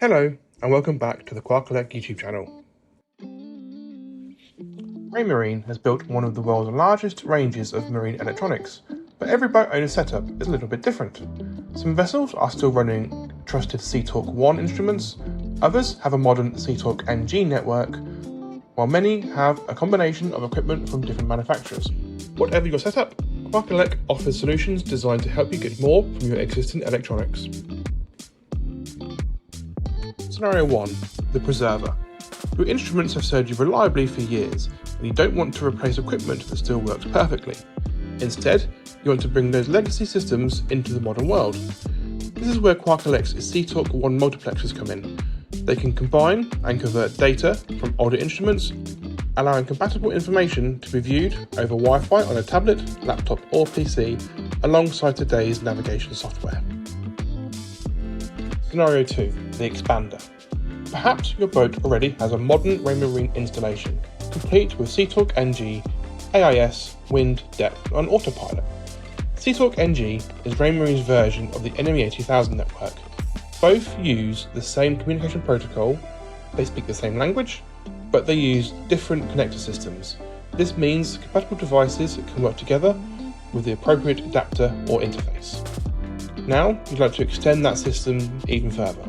Hello and welcome back to the Quark-elec YouTube channel. Raymarine has built one of the world's largest ranges of marine electronics, but every boat owner's setup is a little bit different. Some vessels are still running trusted SeaTalk 1 instruments, others have a modern SeaTalkNG network, while many have a combination of equipment from different manufacturers. Whatever your setup, Quark-elec offers solutions designed to help you get more from your existing electronics. Scenario 1. The Preserver. Your instruments have served you reliably for years, and you don't want to replace equipment that still works perfectly. Instead, you want to bring those legacy systems into the modern world. This is where Quark-elec's SeaTalk 1 multiplexers come in. They can combine and convert data from older instruments, allowing compatible information to be viewed over Wi-Fi on a tablet, laptop or PC, alongside today's navigation software. Scenario 2. The Expander. Perhaps your boat already has a modern Raymarine installation, complete with SeaTalkNG, AIS, wind, depth and autopilot. SeaTalkNG is Raymarine's version of the NMEA 2000 network. Both use the same communication protocol, they speak the same language, but they use different connector systems. This means compatible devices can work together with the appropriate adapter or interface. Now, you'd like to extend that system even further,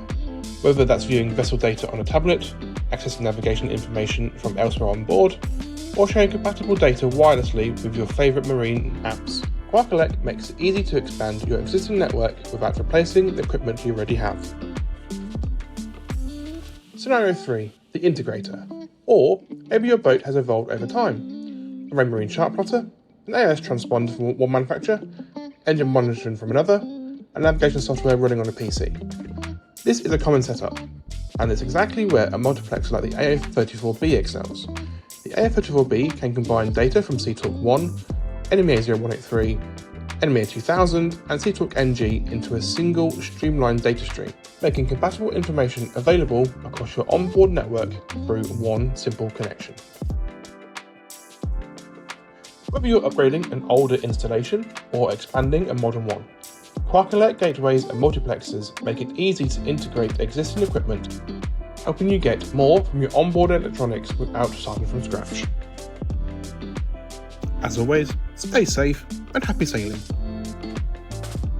whether that's viewing vessel data on a tablet, accessing navigation information from elsewhere on board, or sharing compatible data wirelessly with your favourite marine apps. Quark-elec makes it easy to expand your existing network without replacing the equipment you already have. Scenario 3. The Integrator. Or maybe your boat has evolved over time. A Raymarine Chartplotter, an AIS transponder from one manufacturer, engine monitoring from another, and navigation software running on a PC. This is a common setup, and it's exactly where a multiplexer like the A034B excels. The A034B can combine data from SeaTalk 1, NMEA 0183, NMEA 2000 and SeaTalkNG into a single streamlined data stream, making compatible information available across your onboard network through one simple connection. Whether you're upgrading an older installation or expanding a modern one, Quark-elec gateways and multiplexers make it easy to integrate existing equipment, helping you get more from your onboard electronics without starting from scratch. As always, stay safe and happy sailing.